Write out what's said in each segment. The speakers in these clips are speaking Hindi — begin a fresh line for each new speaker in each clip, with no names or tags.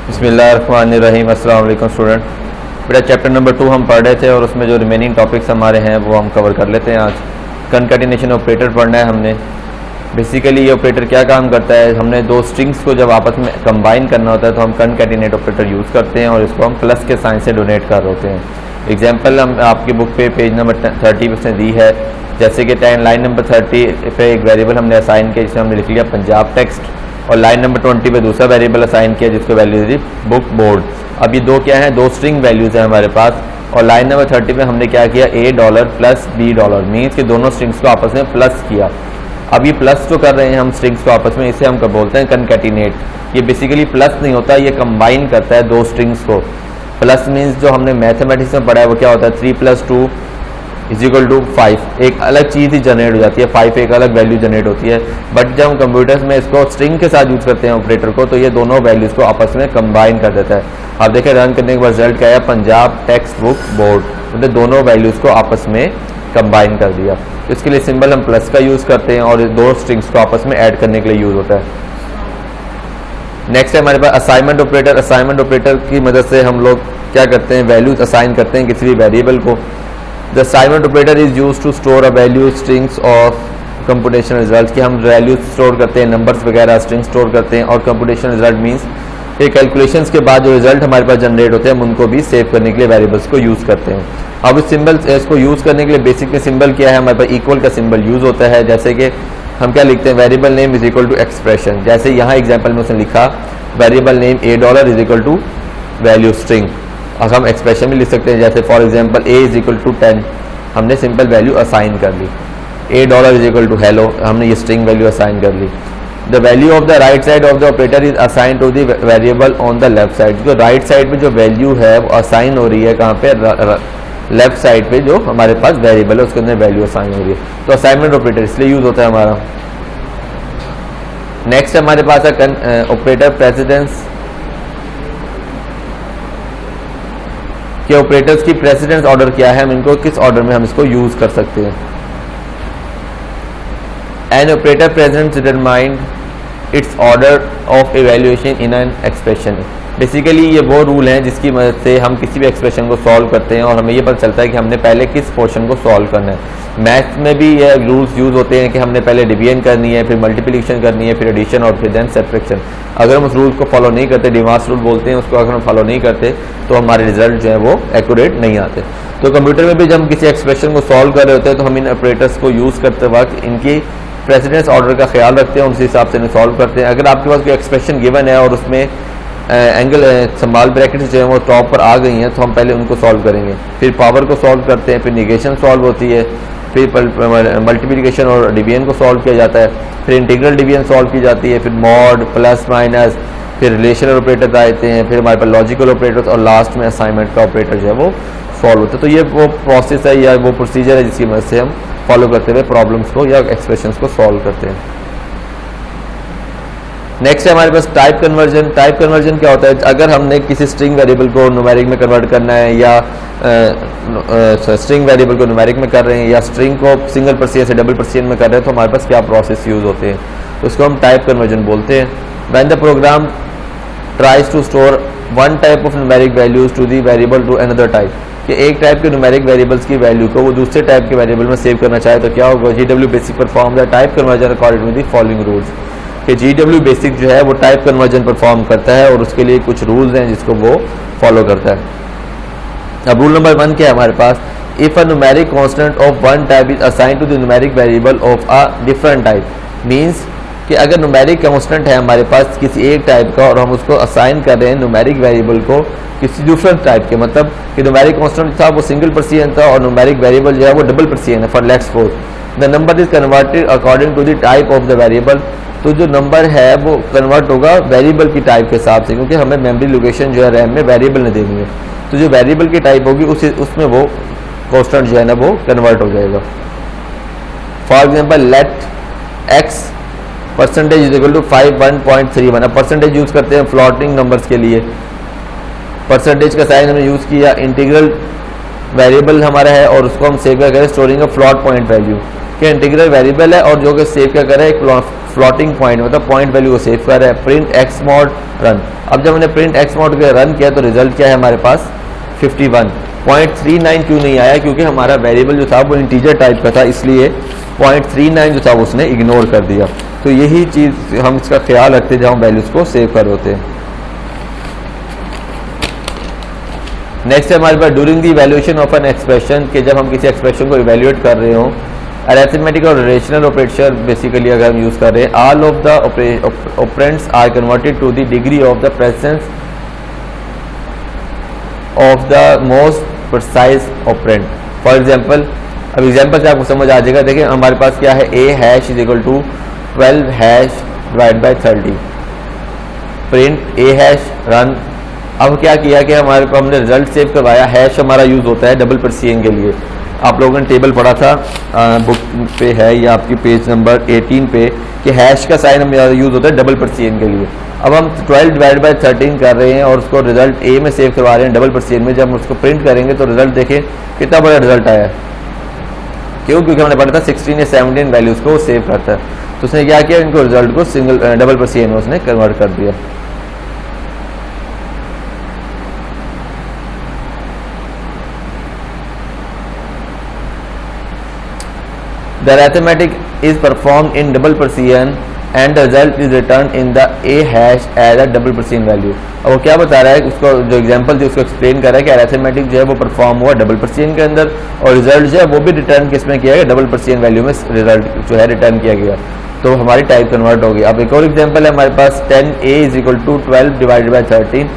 बिस्मिल्लाहिर्रहमानिर्रहीम। अस्सलाम वालेकुम स्टूडेंट। बेटा चैप्टर नंबर 2 हम पढ़ रहे थे और उसमें जो रिमेनिंग टॉपिक्स हमारे हैं वो हम कवर कर लेते हैं। आज कंकैटिनेशन ऑपरेटर पढ़ना है हमने। बेसिकली ये ऑपरेटर क्या काम करता है, हमने दो स्ट्रिंग्स को जब आपस में कंबाइन करना होता है तो हम कंकैटिनेट ऑपरेटर यूज़ करते हैं और इसको हम प्लस के साइन से डोनेट कर रहे होते हैं। एग्जाम्पल हम आपकी बुक पे पेज नंबर 30 में दी है। जैसे कि लाइन नंबर 30 पे एक वेरिएबल हमने असाइन किया जिसमें हमने लिख लिया पंजाब टेक्स्ट, और लाइन नंबर 20 पे दूसरा वेरिएबल असाइन किया जिसको वैल्यू थी बुक बोर्ड। अब ये दो क्या है, दो स्ट्रिंग वैल्यूज़ हैं हमारे पास। और लाइन नंबर 30 पे हमने क्या किया, $A प्लस $B मीन्स कि दोनों स्ट्रिंग्स को आपस में प्लस किया। अब ये प्लस जो कर रहे हैं हम स्ट्रिंग्स को आपस में, इसे हम बोलते हैं कंकैटिनेट। ये बेसिकली प्लस नहीं होता, ये कंबाइन करता है दो स्ट्रिंग्स को। प्लस मीन्स जो हमने मैथमेटिक्स में पढ़ा है वो क्या होता है, 3 + 2 = 5। एक अलग चीज़ ही जनरेट हो जाती है, 5 एक अलग वैल्यू जनरेट होती है। बट जब हम कंप्यूटर्स में इसको स्ट्रिंग के साथ यूज़ करते हैं ऑपरेटर को, तो ये दोनों वैल्यूज़ को आपस में कंबाइन कर देता है। आप देखें रन करने के बाद रिजल्ट क्या है, पंजाब टेक्स्ट बुक बोर्ड, मतलब दोनों वैल्यूज़ को आपस में कंबाइन कर दिया। तो इसके लिए सिंबल हम प्लस का यूज़ करते हैं और दो स्ट्रिंग्स को आपस में ऐड करने के लिए यूज़ होता है। नेक्स्ट है हमारे पास असाइनमेंट ऑपरेटर। असाइनमेंट ऑपरेटर की मदद से हम लोग क्या करते हैं, वैल्यूज असाइन करते हैं किसी भी वेरिएबल को। The assignment operator is use to store a value strings of computation result, कि हम वैल्यूज स्टोर करते हैं, नंबर्स वगैरह स्ट्रिंग स्टोर करते हैं। और कंप्यूटेशन रिजल्ट मीन्स ये कैलकुलेशंस के बाद जो रिजल्ट हमारे पास जनरेट होते हैं हम उनको भी सेव करने के लिए वेरिएबल्स को यूज़ करते हैं। अब इस सिंबल इसको यूज़ करने के लिए बेसिक में सिंबल क्या है, हमारे पास इक्वल का सिंबल यूज़ होता है। जैसे कि हम क्या लिखते हैं, variable name is equal to expression. जैसे यहाँ एग्जाम्पल में उसने लिखा variable name $A is equal to value string. अब हम एक्सप्रेशन भी लिख सकते हैं, जैसे for example A is equal to 10, हमने सिंपल वैल्यू असाइन कर ली। $A is equal to hello, हमने ये स्ट्रिंग वैल्यू असाइन कर ली। The value of the right side of the operator is assign to the variable on the left side. जो राइट साइड पे जो वैल्यू है वो असाइन हो रही है कहाँ पे, लेफ्ट साइड पे जो हमारे पास वेरिएबल है उसके अंदर वैल्यू असाइन हो रही है। तो असाइनमेंट ऑपरेटर इसलिए यूज होता है हमारा। नेक्स्ट हमारे पास है ऑपरेटर प्रेसिडेंस। कि ऑपरेटर्स की प्रेसिडेंस ऑर्डर क्या है, हम इनको किस ऑर्डर में हम इसको यूज कर सकते हैं। An operator present determine its order of evaluation in an expression. Basically ये वो रूल हैं जिसकी मदद से हम किसी भी एक्सप्रेशन को सॉल्व करते हैं और हमें ये पता चलता है कि हमने पहले किस पोर्शन को सॉल्व करना है। मैथ्स में भी ये रूल्स यूज़ होते हैं कि हमने पहले डिवीजन करनी है, फिर मल्टीप्लिकेशन करनी है, फिर एडिशन और फिर देन सब्ट्रैक्शन। अगर हम उस रूल को फॉलो नहीं करते, डिमास रूल बोलते हैं उसको, अगर हम फॉलो नहीं करते तो हमारे रिजल्ट जो है वो एक्यूरेट नहीं आते। तो कंप्यूटर में भी जब हम किसी एक्सप्रेशन को सॉल्व कर रहे होते हैं तो हम इन ऑपरेटर्स को यूज़ करते वक्त इनकी प्रेसिडेंस ऑर्डर का ख्याल रखते हैं, उसी हिसाब से इन्हें सॉल्व करते हैं। अगर आपके पास कोई एक्सप्रेशन गिवन है और उसमें एंगल स्मॉल ब्रैकेट्स जो है वो टॉप पर आ गई हैं तो हम पहले उनको सॉल्व करेंगे, फिर पावर को सॉल्व करते हैं, फिर निगेशन सॉल्व होती है, फिर मल्टीप्लिकेशन और डिवीजन को सॉल्व किया जाता है, फिर इंटीग्रल डिवीजन सॉल्व की जाती है, फिर मॉड प्लस माइनस, फिर रिलेशनल ऑपरेटर आते हैं, फिर हमारे पास लॉजिकल ऑपरेटर्स और लास्ट में असाइनमेंट का ऑपरेटर जो है वो सॉल्व होता है। तो ये वो प्रोसेस है या वो प्रोसीजर है जिसकी मदद से हम फॉलो करते हुए प्रॉब्लम्स को या एक्सप्रेशंस को सॉल्व करते हैं। नेक्स्ट है हमारे पास टाइप कन्वर्जन। टाइप कन्वर्जन क्या होता है, अगर हमने किसी स्ट्रिंग वेरिएबल को न्यूमेरिक में कन्वर्ट करना है या स्ट्रिंग वेरिएबल को न्यूमेरिक में कर रहे हैं या स्ट्रिंग को सिंगल परसेंट से डबल परसेंट में कर रहे हैं तो हमारे पास क्या प्रोसेस यूज होते हैं, तो उसको हम टाइप कन्वर्जन बोलते हैं। When the program tries to store one type of numeric values to the variable to another type, कि एक टाइप के न्यूमेरिक वेरिएबल्स की वैल्यू को वो दूसरे टाइप के वेरिएबल में सेव करना चाहे तो क्या होगा, GW basic perform the type conversion according to the following rules. कि GW बेसिक जो है वो टाइप कन्वर्जन परफॉर्म करता है और उसके लिए कुछ रूल्स हैं जिसको वो फॉलो करता है। अब रूल नंबर 1 क्या है हमारे पास, if a numeric constant of one type is assign to the numeric variable of a different type, means कि अगर न्यूमेरिक कांस्टेंट है हमारे पास किसी एक टाइप का और हम उसको असाइन कर रहे हैं न्यूमेरिक वेरिएबल को किसी दूसरे टाइप के, मतलब कि न्यूमेरिक कांस्टेंट था वो सिंगल परसेंट था और न्यूमेरिक वेरिएबल जो है वो डबल परसेंट है। For let's suppose the number is converted according to the type of the variable, तो जो नंबर है वो कन्वर्ट होगा वेरिएबल की टाइप के हिसाब से, क्योंकि हमें मेमोरी लोकेशन जो है रैम में वेरिएबल ने देनी है, तो जो वेरिएबल की टाइप होगी उसमें वो कांस्टेंट जो है ना वो कन्वर्ट हो जाएगा। For example let x percentage is equal to 51.31। अब परसेंटेज यूज करते हैं फ्लोटिंग नंबर्स के लिए, परसेंटेज का साइन हमने यूज किया, इंटीग्रल वेरिएबल हमारा है और उसको हम सेव करके स्टोरिंग अ फ्लोट पॉइंट वैल्यू, कि इंटीग्रल वेरिएबल है और जो कि सेव क्या कर रहा है, एक फ्लोटिंग पॉइंट, मतलब पॉइंट वैल्यू को सेव कर रहा है। Print x mod run. अब जब हमने प्रिंट एक्स मॉड के रन किया तो रिजल्ट क्या है हमारे पास 51। 0.39 क्यों नहीं आया, क्योंकि हमारा वेरिएबल जो था वो इंटीजर टाइप का था, इसलिए 0.39 जो था वो उसने इग्नोर कर दिया। तो यही चीज़ हम इसका ख्याल रखते हैं जब हम वैल्यूज़ को सेव कर होते हैं। नेक्स्ट है हमारे पास during the evaluation of an expression, कि जब हम किसी एक्सप्रेशन को इवैल्यूएट कर रहे हों, अरिथमेटिक और रेशनल ऑपरेटर बेसिकली अगर हम यूज़ कर रहे हैं, all of the operands are converted to the degree of the presence of the most precise operand. For example, अब एग्जाम्पल से आपको समझ आ जाएगा। देखिए हमारे पास क्या है, a hash is equal to 12 hash divide by 30, print a hash run. अब क्या किया कि हमारे पास हमने रिजल्ट सेव करवाया। हैश हमारा यूज़ होता है डबल परसियन के लिए, आप लोगों ने टेबल पढ़ा था, बुक पे है या आपकी पेज नंबर 18 पे, कि हैश का साइन हम यूज़ होता है डबल परसियन के लिए। अब हम 12 डिवाइड बाई 13 कर रहे हैं और उसको रिजल्ट ए में सेव करवा रहे हैं डबल परसियन में। जब हम उसको प्रिंट करेंगे तो रिजल्ट देखें कितना बड़ा रिजल्ट आया है। क्यों? क्योंकि हमने पढ़ा था 16 या 17 वैल्यूज़ को सेव करता है। तो उसने क्या किया, इनको रिजल्ट को सिंगल डबल परसियन में उसने कन्वर्ट कर दिया। The arithmetic is performed in double Persian and the result is returned in the a hash as a double Persian value। अब वो क्या बता रहा है, उसको जो एग्जांपल थी उसको एक्सप्लेन कर रहा है कि अरिथमेटिक जो है वो परफॉर्म हुआ डबल परसियन के अंदर और रिजल्ट जो है वो भी रिटर्न किस में किया गया, डबल परसियन वैल्यू में रिजल्ट जो है रिटर्न किया गया। तो हमारी टाइप कन्वर्ट हो गई। अब एक और एग्जाम्पल है हमारे पास 10a is equal to 12 divided by 13,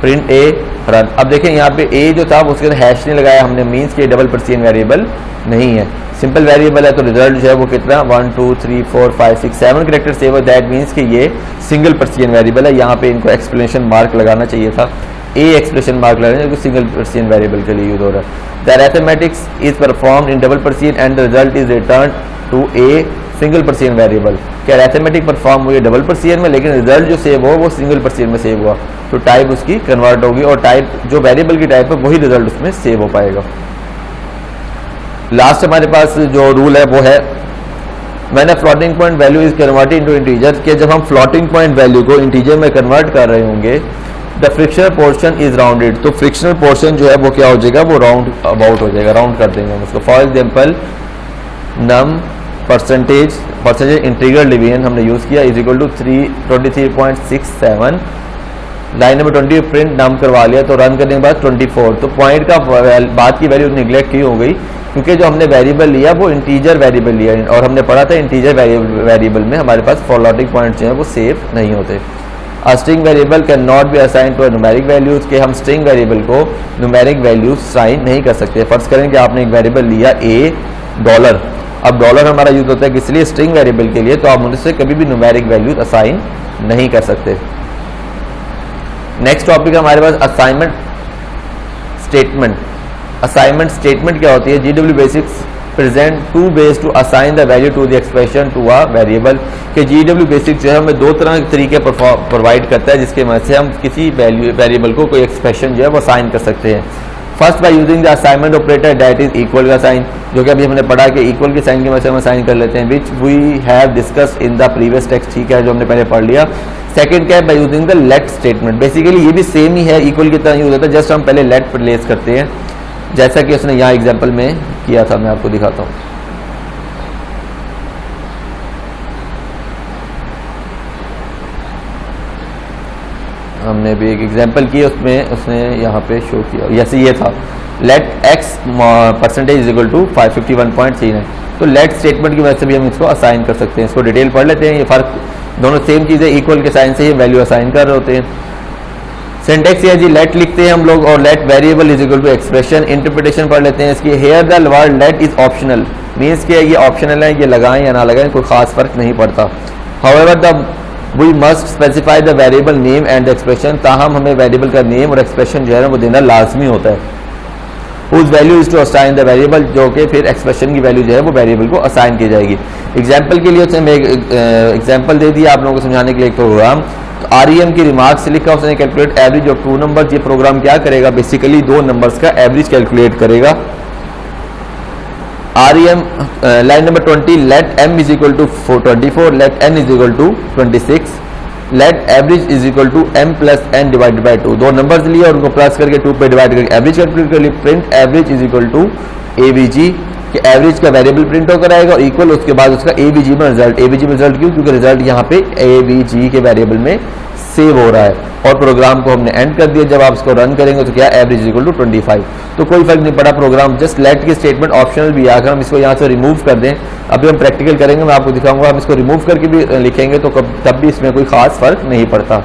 print a run. अब देखें यहाँ पे a जो था उसके अंदर हैश नहीं लगाया हमने, मीन्स कि डबल परसियन वेरिएबल नहीं है, सिंपल वेरिएबल है। तो रिजल्ट जो है वो कितना 1 2 3 4 5 6 7 कैरेक्टर सेव है। दैट मीन्स कि ये सिंगल परसियन वेरिएबल है। यहाँ पे इनको एक्सप्लेनेशन मार्क लगाना चाहिए था, ए एक्सप्रेशन मार्क लगाना जो सिंगल परसियन वेरिएबल के लिए यूज हो रहा है। The arithmetics is performed in double precision and the result is return to a single precision variable. क्या अरिथमेटिक परफॉर्म हुई डबल परसियन में, लेकिन रिजल्ट जो सेव हो वो सिंगल परसियन में सेव हुआ, तो टाइप उसकी कन्वर्ट होगी और टाइप जो वेरिएबल की टाइप है वही रिजल्ट उसमें सेव हो पाएगा। लास्ट हमारे पास जो रूल है वो है when a floating point value is converted into integer, कि जब हम फ्लोटिंग पॉइंट वैल्यू को इंटीजर में कन्वर्ट कर रहे होंगे, the frictional portion is rounded, तो फ्रिक्शनल पोर्शन जो है वो क्या हो जाएगा, वो राउंड अबाउट हो जाएगा, राउंड कर देंगे हम उसको। For example num percentage integral division हमने यूज़ किया is equal to 23.67, line number 20 print नाम करवा लिया, तो रन करने के बाद 24, तो पॉइंट का बाद की वैल्यू निगलेक्ट की हो गई, क्योंकि जो हमने वेरिएबल लिया वो इंटीजर वेरिएबल लिया और हमने पढ़ा था इंटीजर वेरिएबल में हमारे पास फ्लोटिंग पॉइंट जो है वो सेव नहीं होते। A string variable can not be assign to numeric values, के हम स्ट्रिंग वेरिएबल को न्यूमेरिक वैल्यूज साइन नहीं कर सकते। फर्ज करें कि आपने एक वेरिएबल लिया ए डॉलर, अब डॉलर हमारा यूज होता है किस लिए, स्ट्रिंग वेरिएबल के लिए, तो आप उनसे कभी भी न्यूमेरिक वैल्यूज असाइन नहीं कर सकते। नेक्स्ट टॉपिक हमारे पास असाइनमेंट स्टेटमेंट। असाइनमेंट स्टेटमेंट क्या होती है, GW basics present to ways to assign the value to the expression to a variable, कि GW बेसिक्स जो है हमें दो तरह के तरीके प्रोवाइड करता है जिसके मदद से हम किसी वेरिएबल को कोई एक्सप्रेशन जो है वो असाइन कर सकते हैं। First by using the assignment operator that is equal का साइन, जो कि अभी हमने पढ़ा कि इक्वल के साइन की मदद से हम असाइन कर लेते हैं, which we have discussed in the previous text, ठीक है, जो हमने पहले पढ़ लिया। सेकंड क्या है, by using the let statement, basically ये भी सेम ही है, इक्वल की तरह यूज होता है, जस्ट हम पहले लेट प्लेस करते हैं, जैसा कि उसने यहाँ एग्जाम्पल में किया था, मैं आपको दिखाता हूँ। हमने भी एक एग्जाम्पल की, उसमें उसने यहाँ पे शो किया, जैसे ये था let x percentage is equal to 551.39, तो लेट स्टेटमेंट की वजह से भी हम इसको असाइन कर सकते हैं। इसको डिटेल पढ़ लेते हैं, ये फर्क दोनों सेम चीज़ें, इक्वल के साइन से ही वैल्यू असाइन कर रहे होते हैं। सिंटेक्स ये जी लेट लिखते हैं हम लोग और let variable is equal to expression. Interpretation पढ़ लेते हैं इसकी, here the word let is optional, means कि ये ऑप्शनल है, ये लगाएं या ना लगाएं कोई खास फर्क नहीं पड़ता। However the we must specify the variable name and expression, ताहम हमें वेरिएबल का नेम और एक्सप्रेशन जो है ना वो देना लाजमी होता है। Whose value is to assign the variable, जो कि फिर एक्सप्रेशन की वैल्यू जो है वो वेरिएबल को असाइन की जाएगी। एग्जाम्पल के लिए उसने एग्जाम्पल दे दिया आप लोगों को समझाने के लिए एक प्रोग्राम, तो REM की रिमार्क्स लिखा उसने, कैलकुलेट एवरेज ऑफ 2 नंबर। ये प्रोग्राम क्या करेगा, बेसिकली 2 नंबर्स का एवरेज कैलकुलेट करेगा। REM line number 20, let m is equal to 24, let n is equal to 26, let average is equal to m plus n divided by 2। दो नंबर्स लिए और उनको प्लस करके 2 पे डिवाइड करके एवरेज कैलकुलेट कर ली। Print average is equal to AVG कि एवरेज का वेरिएबल प्रिंट होकर आएगा और इक्वल उसके बाद उसका AVG में रिजल्ट। AVG में रिजल्ट क्यों? क्योंकि रिजल्ट यहाँ पे AVG के वेरिएबल में सेव हो रहा है। और प्रोग्राम को हमने एंड कर दिया। जब आप इसको रन करेंगे तो क्या एवरेज इक्वल टू 25। तो कोई फर्क नहीं पड़ा, प्रोग्राम जस्ट लेट की स्टेटमेंट ऑप्शनल भी आकर हम इसको यहाँ से रिमूव कर दें। अभी हम प्रैक्टिकल करेंगे, मैं आपको दिखाऊंगा। हम इसको रिमूव करके भी लिखेंगे तो तब भी इसमें कोई खास फर्क नहीं पड़ता।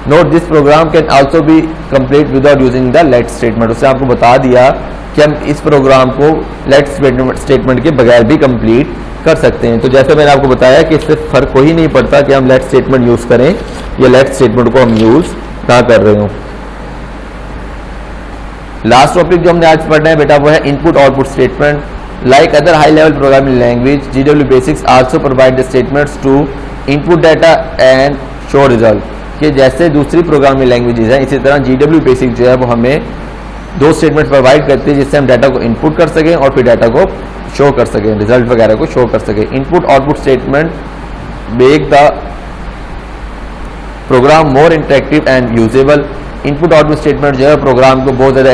Note this program can also be complete without using the let statement. उससे आपको बता दिया कि हम इस प्रोग्राम को लेट स्टेटमेंट के बगैर भी कंप्लीट कर सकते हैं। तो जैसे मैंने आपको बताया कि इससे फर्क कोई नहीं पड़ता कि हम लेट स्टेटमेंट यूज करें या लेट स्टेटमेंट को हम यूज ना कर रहे हो। लास्ट टॉपिक जो हमने आज पढ़ना है बेटा वो है input output statement. Like other high level programming language, GW basics also provide the statements to input data and show result. कि जैसे दूसरी प्रोग्रामिंग लैंग्वेजेस हैं, इसी तरह GW बेसिक जो है वो हमें दो स्टेटमेंट प्रोवाइड करती है जिससे हम डाटा को इनपुट कर सकें और फिर डाटा को शो कर सकें, रिजल्ट वगैरह को शो कर सकें। Input output statement make the program more interactive and usable. Input output statement जो है प्रोग्राम को बहुत ज़्यादा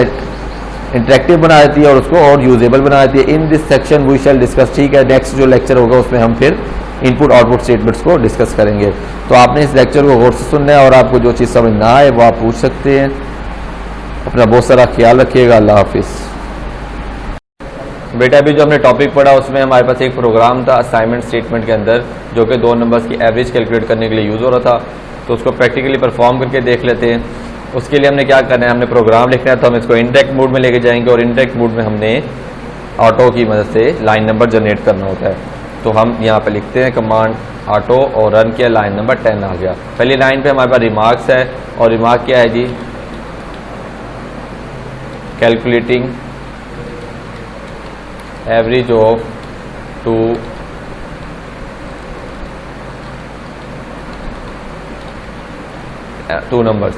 इंटरेक्टिव बना देती है और उसको और यूजेबल बना देती है। In this section we shall discuss. ठीक है, नेक्स्ट जो लेक्चर होगा उसमें हम फिर इनपुट आउटपुट स्टेटमेंट्स को डिस्कस करेंगे। तो आपने इस लेक्चर को गौर से सुनना है और आपको जो चीज़ समझ ना आए वो आप पूछ सकते हैं। अपना बहुत सारा ख्याल रखिएगा। अल्लाह हाफिज़। बेटा अभी जो हमने टॉपिक पढ़ा उसमें हमारे पास एक प्रोग्राम था असाइनमेंट स्टेटमेंट के अंदर जो कि 2 नंबर्स की एवरेज कैलकुलेट करने के लिए यूज़ हो रहा था। तो उसको प्रैक्टिकली परफॉर्म करके देख लेते हैं। उसके लिए हमने क्या करना है, हमने प्रोग्राम लिखना है। तो हम इसको इंटरेक्ट मोड में लेके जाएंगे और इंटरेक्ट मोड में हमने ऑटो की मदद से लाइन नंबर जनरेट करना होता है। तो हम यहाँ पे लिखते हैं कमांड ऑटो और रन किया, लाइन नंबर 10 आ गया। पहली लाइन पे हमारे पास रिमार्क्स है और रिमार्क क्या है जी, calculating average of two numbers.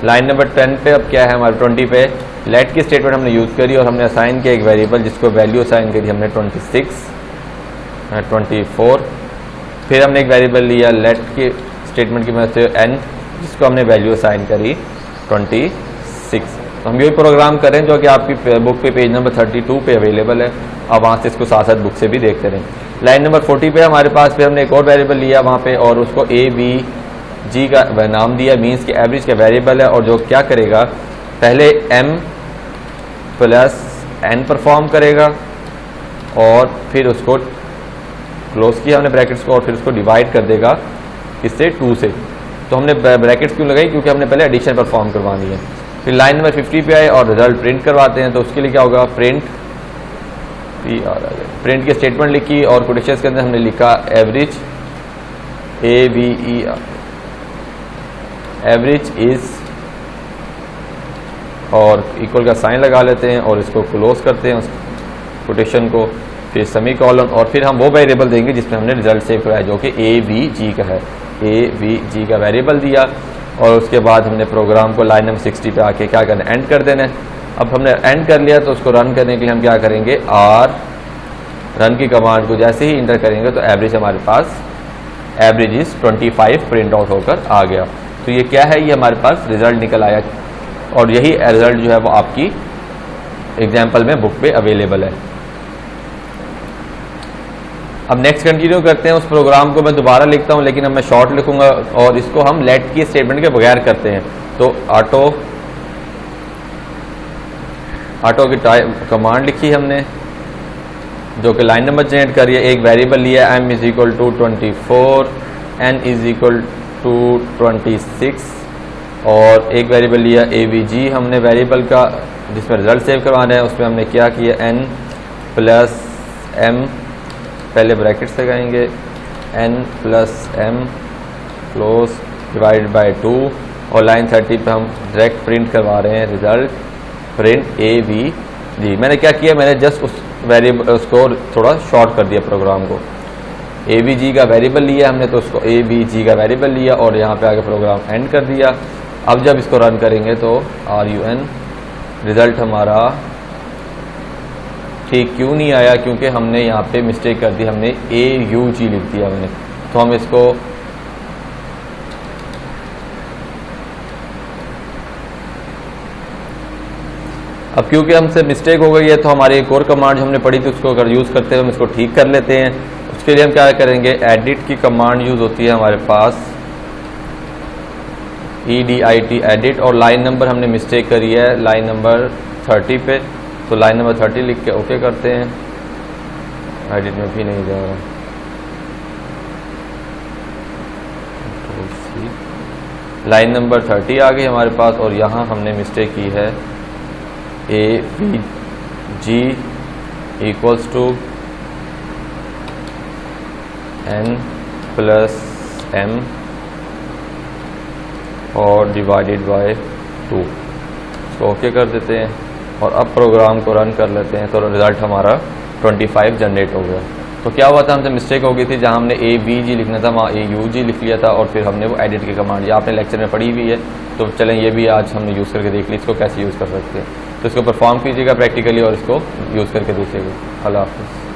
Line number 10 पे अब क्या है हमारे 20 पे लेट की स्टेटमेंट हमने यूज़ करी और हमने असाइन किया एक वेरिएबल जिसको वैल्यू असाइन करी हमने 26, 24। फिर हमने एक वेरिएबल लिया लेट की स्टेटमेंट की मदद से n जिसको हमने वैल्यू असाइन करी 26। तो हम यही प्रोग्राम करें जो कि आपकी बुक पे पेज नंबर 32 पे अवेलेबल है। आप वहाँ से इसको साथ साथ बुक से भी देखते रहें। लाइन नंबर 40 पे हमारे पास फिर हमने एक और वेरिएबल लिया वहाँ पे और उसको AVG का नाम दिया, मीन्स के एवरेज का वेरिएबल है और जो क्या करेगा पहले m प्लस n परफॉर्म करेगा और फिर उसको क्लोज किया हमने ब्रैकेट्स को और फिर उसको डिवाइड कर देगा इससे 2 से। तो हमने ब्रैकेट्स क्यों लगाई, क्योंकि हमने पहले एडिशन परफॉर्म करवानी है। फिर लाइन नंबर 50 पे आए और रिजल्ट प्रिंट करवाते हैं। तो उसके लिए क्या होगा, प्रिंट की स्टेटमेंट लिखी और कोटेशंस के अंदर हमने लिखा एवरेज AVER, एवरेज इज और इक्वल का साइन लगा लेते हैं और इसको क्लोज करते हैं उस कोटेशन को, फिर सेमी कॉलन और फिर हम वो वेरिएबल देंगे जिसमें हमने रिजल्ट सेव कराया जो कि AVG का है। AVG का वेरिएबल दिया और उसके बाद हमने प्रोग्राम को लाइन नंबर 60 पे आके क्या करना है, एंड कर देना है। अब हमने एंड कर लिया तो उसको रन करने के लिए हम क्या करेंगे, रन की कमांड को जैसे ही इंटर करेंगे तो एवरेज हमारे पास एवरेज इज 25 प्रिंट आउट होकर आ गया। तो ये क्या है, ये हमारे पास रिजल्ट निकल आया और यही रिजल्ट जो है वो आपकी एग्जाम्पल में बुक पे अवेलेबल है। अब नेक्स्ट कंटिन्यू करते हैं। उस प्रोग्राम को मैं दोबारा लिखता हूं लेकिन अब मैं शॉर्ट लिखूंगा और इसको हम लेट की स्टेटमेंट के बगैर करते हैं। तो ऑटो की कमांड लिखी हमने जो कि लाइन नंबर जनरेट करी है। एक वेरिएबल लिया m is equal to 24, n is equal to 26 और एक वेरिएबल लिया AVG हमने वेरिएबल का जिसमें रिजल्ट सेव करवाना है। उसमें हमने क्या किया, n प्लस m पहले ब्रैकेट्स लगाएंगे, n plus m close divide by 2 और लाइन 30 पे हम डायरेक्ट प्रिंट करवा रहे हैं रिजल्ट प्रिंट AVG। मैंने क्या किया, मैंने जस्ट उस वेरिएबल उसको थोड़ा शॉर्ट कर दिया प्रोग्राम को। AVG का वेरिएबल लिया हमने तो उसको AVG का वेरिएबल लिया और यहाँ पे आके प्रोग्राम एंड कर दिया। अब जब इसको रन करेंगे तो RUN रिजल्ट हमारा ठीक क्यों नहीं आया? क्योंकि हमने यहाँ पे मिस्टेक कर दी, हमने AUG लिख दिया मैंने। तो हम इसको अब क्योंकि हमसे मिस्टेक हो गई है तो हमारी एक और कमांड हमने पढ़ी थी उसको अगर यूज़ करते हुए हम इसको ठीक कर लेते हैं। उसके लिए हम क्या करेंगे, एडिट की कमांड यूज़ होती है हमारे पास, EDIT एडिट, और लाइन नंबर हमने मिस्टेक करी है लाइन नंबर 30 पे, तो लाइन नंबर 30 लिख के ओके करते हैं। एडिट में भी नहीं जा रहा, लाइन नंबर 30 आ गई हमारे पास, और यहाँ हमने मिस्टेक की है AVG इक्वल्स टू N+M और डिवाइडेड बाय 2, इसको ओके कर देते हैं और अब प्रोग्राम को रन कर लेते हैं। तो रिज़ल्ट हमारा 25 जनरेट हो गया। तो क्या हुआ था, हमसे मिस्टेक हो गई थी, जहाँ हमने AVG लिखना था वहाँ AUG लिख लिया था, और फिर हमने वो एडिट की कमांड, ये आपने लेक्चर में पढ़ी हुई है, तो चलें ये भी आज हमने यूज़ करके देख ली इसको कैसे यूज़ कर सकते हैं। तो इसको परफॉर्म कीजिएगा प्रैक्टिकली और इसको यूज़ करके देखिएगा। अल्लाह हाफ़िज़।